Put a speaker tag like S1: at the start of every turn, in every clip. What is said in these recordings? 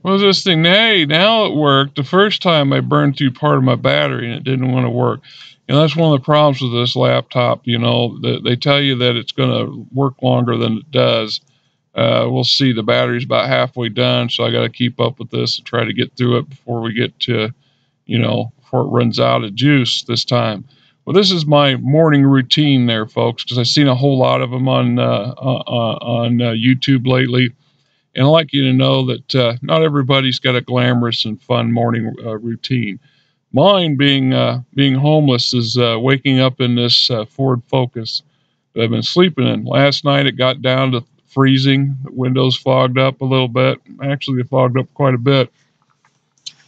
S1: What was this thing? Hey, now it worked. The first time I burned through part of my battery and it didn't want to work. And that's one of the problems with this laptop. You know, they tell you that it's going to work longer than it does. We'll see. The battery's about halfway done, so I got to keep up with this and try to get through it before we get to, you know, before it runs out of juice this time. Well, this is my morning routine there, folks, because I've seen a whole lot of them on YouTube lately. And I'd like you to know that not everybody's got a glamorous and fun morning routine. Mine, being homeless, is waking up in this Ford Focus that I've been sleeping in. Last night it got down to freezing. The windows fogged up a little bit. Actually, they fogged up quite a bit.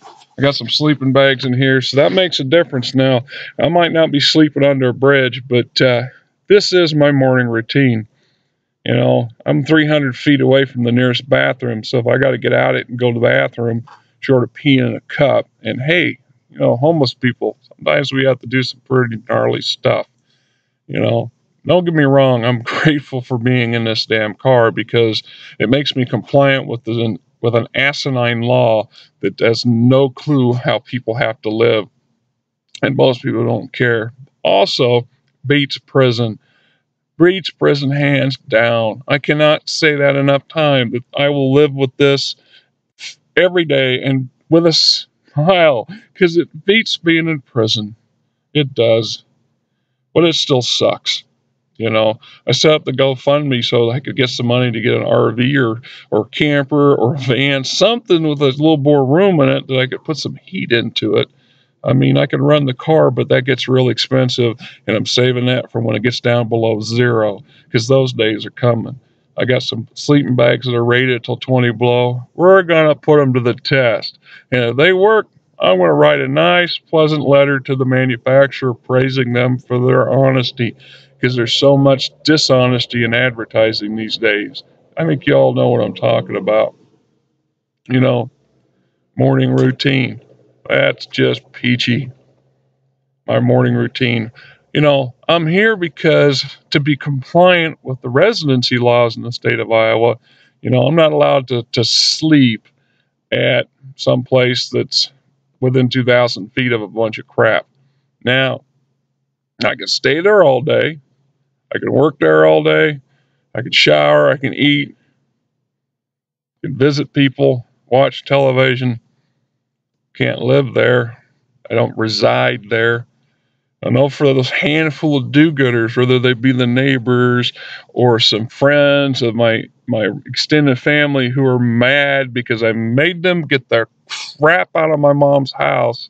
S1: I got some sleeping bags in here, so that makes a difference now. I might not be sleeping under a bridge, but this is my morning routine. You know, I'm 300 feet away from the nearest bathroom, so if I got to get out it and go to the bathroom, short of peeing in a cup. And hey, you know, homeless people, sometimes we have to do some pretty gnarly stuff. You know, don't get me wrong, I'm grateful for being in this damn car because it makes me compliant with an asinine law that has no clue how people have to live, and most people don't care. Also, beats prison. Breeds prison hands down. I cannot say that enough times. That I will live with this every day and with a smile because it beats being in prison. It does. But it still sucks. You know, I set up the GoFundMe so I could get some money to get an RV or camper or a van, something with a little more room in it that I could put some heat into it. I mean, I can run the car, but that gets real expensive, and I'm saving that for when it gets down below zero, because those days are coming. I got some sleeping bags that are rated till 20 below. We're going to put them to the test. And if they work, I'm going to write a nice, pleasant letter to the manufacturer praising them for their honesty, because there's so much dishonesty in advertising these days. I think you all know what I'm talking about. You know, morning routine. That's just peachy. My morning routine. You know, I'm here because to be compliant with the residency laws in the state of Iowa, you know, I'm not allowed to sleep at some place that's within 2,000 feet of a bunch of crap. Now, I can stay there all day. I can work there all day. I can shower. I can eat. I can visit people, watch television. Can't live there. I don't reside there. I know for those handful of do-gooders, whether they be the neighbors or some friends of my extended family who are mad because I made them get their crap out of my mom's house.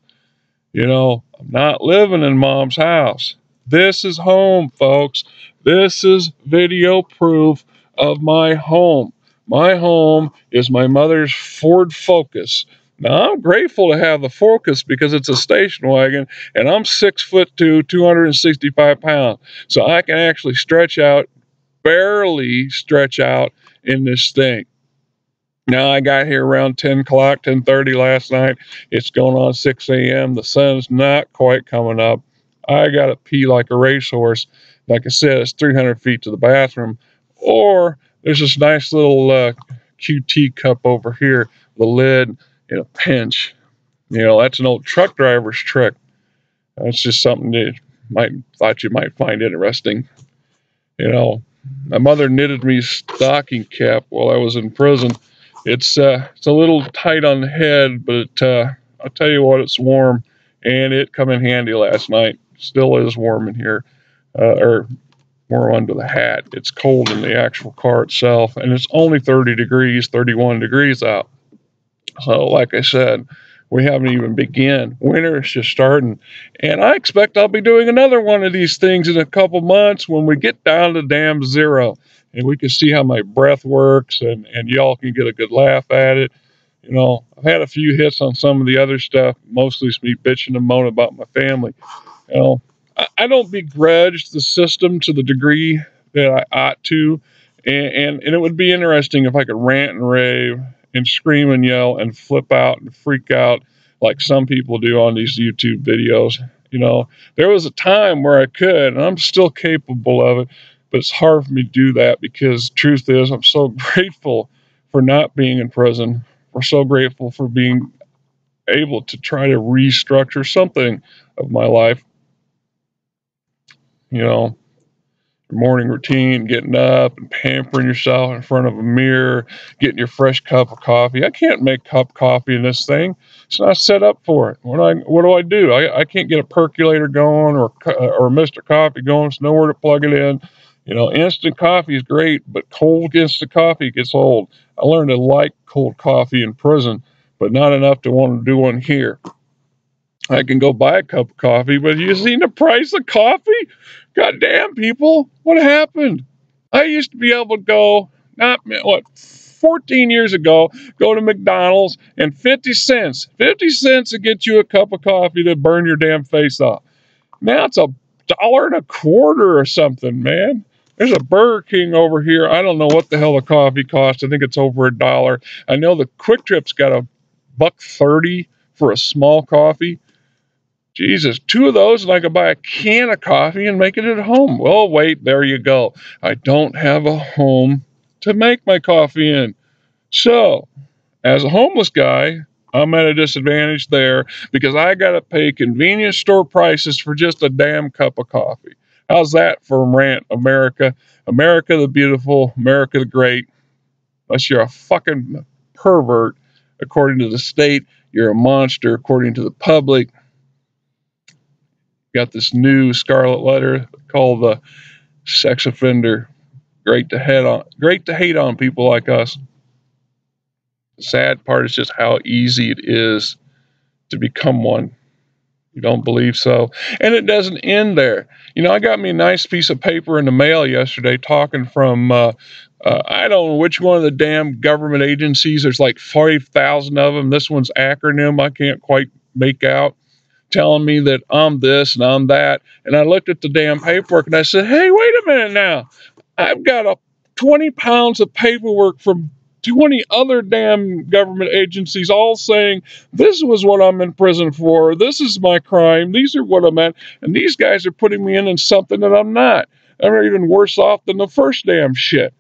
S1: You know, I'm not living in mom's house. This is home, folks. This is video proof of my home. My home is my mother's Ford Focus. Now, I'm grateful to have the Focus because it's a station wagon, and I'm 6'2", 265 pounds. So I can actually stretch out, barely stretch out in this thing. Now, I got here around 10 o'clock, 10:30 last night. It's going on 6 a.m. The sun's not quite coming up. I got to pee like a racehorse. Like I said, it's 300 feet to the bathroom. Or there's this nice little QT cup over here, the lid in a pinch. You know, that's an old truck driver's trick. That's just something that thought you might find interesting. You know, my mother knitted me a stocking cap while I was in prison. It's a little tight on the head, but I'll tell you what, it's warm, and it come in handy last night. Still is warm in here, or warm under the hat. It's cold in the actual car itself, and it's only 30 degrees, 31 degrees out. So, like I said, we haven't even begun. Winter is just starting, and I expect I'll be doing another one of these things in a couple months when we get down to damn zero, and we can see how my breath works, and y'all can get a good laugh at it. You know, I've had a few hits on some of the other stuff. Mostly it's me bitching and moaning about my family. You know, I don't begrudge the system to the degree that I ought to, and it would be interesting if I could rant and rave and scream and yell and flip out and freak out like some people do on these YouTube videos. You know, there was a time where I could, and I'm still capable of it, but it's hard for me to do that because truth is I'm so grateful for not being in prison We're so grateful for being able to try to restructure something of my life. You know, your morning routine, getting up and pampering yourself in front of a mirror, getting your fresh cup of coffee. I can't make cup coffee in this thing. It's not set up for it. What do? I can't get a percolator going or Mr. Coffee going. There's nowhere to plug it in. You know, instant coffee is great, but cold instant coffee gets old. I learned to like cold coffee in prison, but not enough to want to do one here. I can go buy a cup of coffee, but you seen the price of coffee? Goddamn, people, what happened? I used to be able to go, 14 years ago, go to McDonald's and 50 cents to get you a cup of coffee to burn your damn face off. Now it's $1.25 or something, man. There's a Burger King over here. I don't know what the hell the coffee costs. I think it's over $1. I know the Quick Trip's got $1.30 for a small coffee. Jesus, 2 of those and I could buy a can of coffee and make it at home. Well, wait, there you go. I don't have a home to make my coffee in. So, as a homeless guy, I'm at a disadvantage there because I got to pay convenience store prices for just a damn cup of coffee. How's that for rant, America? America the beautiful, America the great. Unless you're a fucking pervert, according to the state, you're a monster, according to the public. Got this new Scarlet Letter called the sex offender. Great to hate on people like us. The sad part is just how easy it is to become one. You don't believe so? And it doesn't end there. You know, I got me a nice piece of paper in the mail yesterday talking from, I don't know which one of the damn government agencies. There's like 5,000 of them. This one's acronym I can't quite make out, telling me that I'm this and I'm that. And I looked at the damn paperwork and I said, hey, wait a minute now. I've got 20 pounds of paperwork from 20 other damn government agencies all saying this was what I'm in prison for. This is my crime. These are what I'm at. And these guys are putting me in something that I'm not. I'm even worse off than the first damn shit.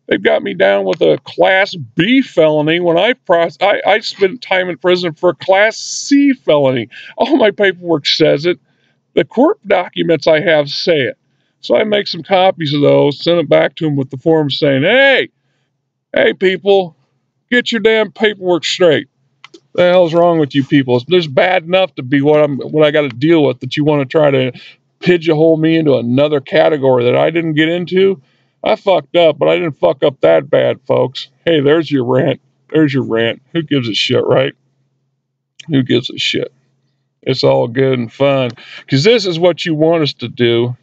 S1: They've got me down with a Class B felony when I spent time in prison for a Class C felony. All my paperwork says it. The court documents I have say it. So I make some copies of those, send it back to them with the form saying, hey people, get your damn paperwork straight. The hell's wrong with you people? It's bad enough to be what I got to deal with that you want to try to pigeonhole me into another category that I didn't get into. I fucked up, but I didn't fuck up that bad, folks. Hey, there's your rant. There's your rant. Who gives a shit, right? Who gives a shit? It's all good and fun. Because this is what you want us to do.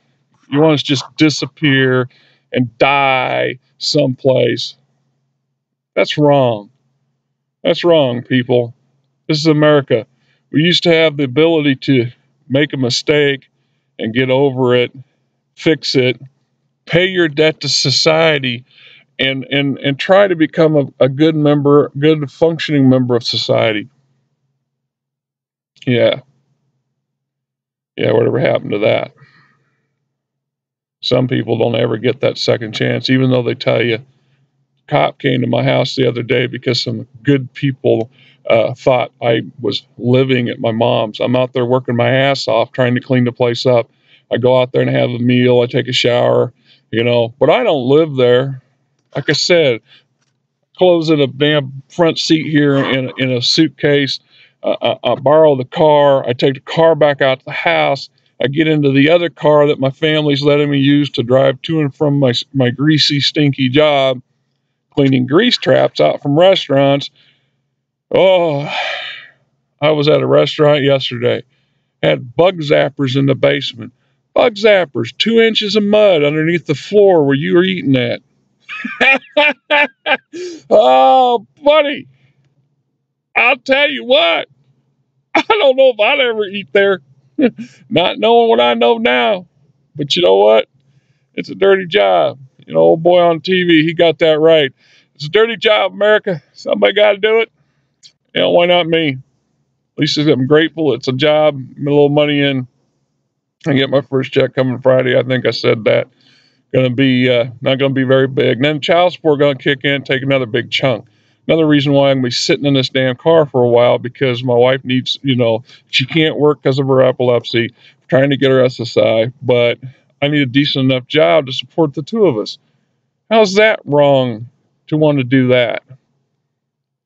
S1: You want us to just disappear and die someplace. That's wrong. That's wrong, people. This is America. We used to have the ability to make a mistake and get over it, fix it, pay your debt to society, and try to become a good member, good functioning member of society. Yeah, whatever happened to that? Some people don't ever get that second chance, even though they tell you. Cop came to my house the other day because some good people thought I was living at my mom's. I'm out there working my ass off trying to clean the place up. I go out there and have a meal. I take a shower, but I don't live there. Like I said, clothes in a damn front seat here in a suitcase. I borrow the car. I take the car back out to the house. I get into the other car that my family's letting me use to drive to and from my greasy, stinky job, cleaning grease traps out from restaurants. Oh, I was at a restaurant yesterday. Had bug zappers in the basement. Bug zappers, 2 inches of mud underneath the floor where you were eating at. Oh, buddy, I'll tell you what. I don't know if I'd ever eat there, not knowing what I know now. But you know what? It's a dirty job. Old boy on TV, he got that right. It's a dirty job, America. Somebody got to do it. Why not me? At least I'm grateful. It's a job. I'm a little money in. I get my first check coming Friday. I think I said that. Going to be not going to be very big. And then child support going to kick in, take another big chunk. Another reason why I'm going to be sitting in this damn car for a while, because my wife needs, she can't work because of her epilepsy. I'm trying to get her SSI, but I need a decent enough job to support the two of us. How's that wrong to want to do that?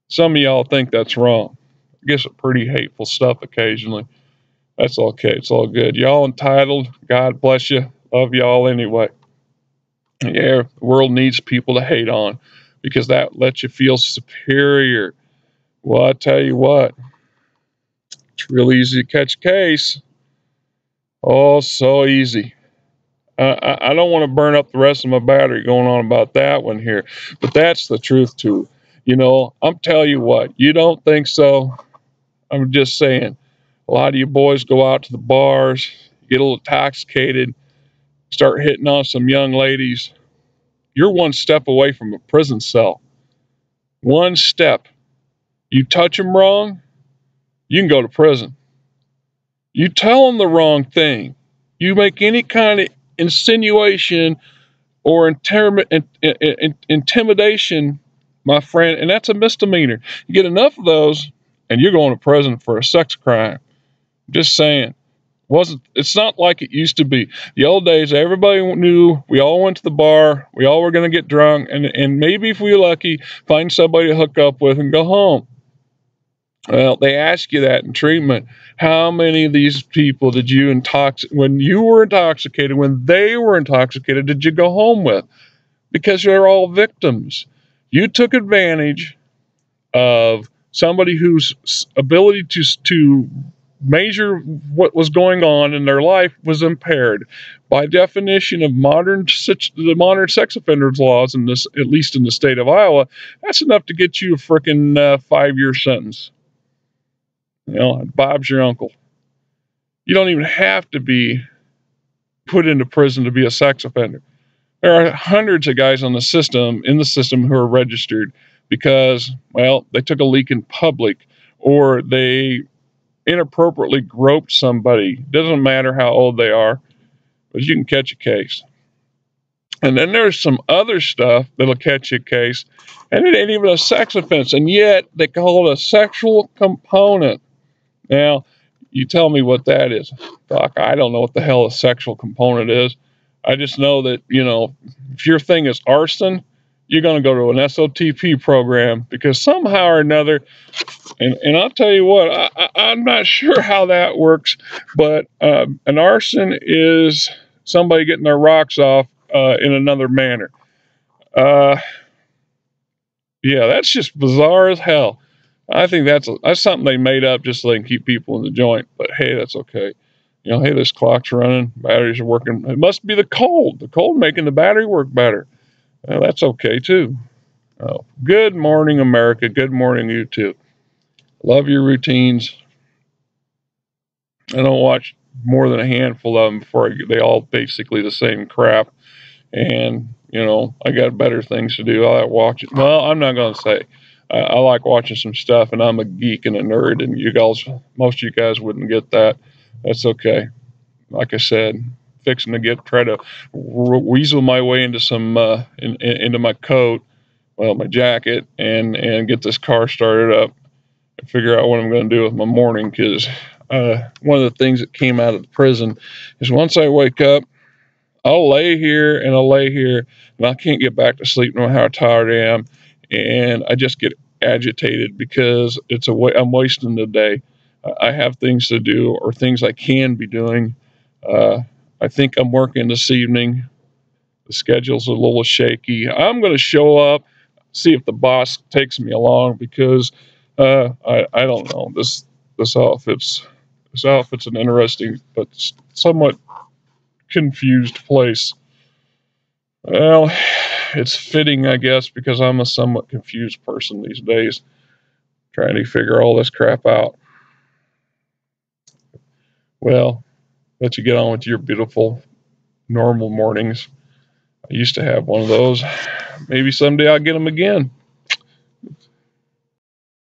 S1: Some of y'all think that's wrong. I guess it's pretty hateful stuff occasionally. That's okay. It's all good. Y'all entitled. God bless you. Love y'all anyway. Yeah, the world needs people to hate on because that lets you feel superior. Well, I tell you what, it's real easy to catch a case. Oh, so easy. I don't want to burn up the rest of my battery going on about that one here, but that's the truth too. I'm telling you what, you don't think so? I'm just saying, a lot of you boys go out to the bars, get a little intoxicated, start hitting on some young ladies. You're one step away from a prison cell. One step. You touch them wrong, you can go to prison. You tell them the wrong thing. You make any kind of insinuation or intimidation, my friend, and that's a misdemeanor. You get enough of those, and you're going to prison for a sex crime. Just saying. It's not like it used to be. The old days, everybody knew. We all went to the bar. We all were going to get drunk, and maybe if we were lucky, find somebody to hook up with and go home. Well, they ask you that in treatment. How many of these people did you when you were intoxicated, when they were intoxicated, did you go home with? Because they're all victims. You took advantage of somebody whose ability to measure what was going on in their life was impaired. By definition of the modern sex offenders laws, in this, at least in the state of Iowa, that's enough to get you a frickin' 5-year sentence. Bob's your uncle. You don't even have to be put into prison to be a sex offender. There are hundreds of guys in the system who are registered because, well, they took a leak in public or they inappropriately groped somebody. Doesn't matter how old they are, but you can catch a case. And then there's some other stuff that'll catch you a case, and it ain't even a sex offense, and yet they call it a sexual component. Now, you tell me what that is. Doc, I don't know what the hell a sexual component is. I just know that, if your thing is arson, you're going to go to an SOTP program because somehow or another, and I'll tell you what, I'm not sure how that works, but an arson is somebody getting their rocks off in another manner. Yeah, that's just bizarre as hell. I think that's something they made up just so they can keep people in the joint. But hey, that's okay. Hey, this clock's running, batteries are working. It must be the cold making the battery work better. That's okay too. Good morning, America. Good morning, you too. Love your routines. I don't watch more than a handful of them before they all basically the same crap. And I got better things to do. I like watching. Well, I'm not going to say. I like watching some stuff, and I'm a geek and a nerd, and most of you guys wouldn't get that. That's okay. Like I said, fixing to try to weasel my way into into my coat, my jacket, and get this car started up and figure out what I'm going to do with my morning. Because one of the things that came out of the prison is once I wake up, I'll lay here and I can't get back to sleep no matter how tired I am, and I just get agitated because I'm wasting the day. I have things to do or things I can be doing. I think I'm working this evening. The schedule's a little shaky. I'm going to show up, see if the boss takes me along because I don't know. This outfit's an interesting but somewhat confused place. Well, it's fitting, I guess, because I'm a somewhat confused person these days, trying to figure all this crap out. Well, let you get on with your beautiful, normal mornings. I used to have one of those. Maybe someday I'll get them again.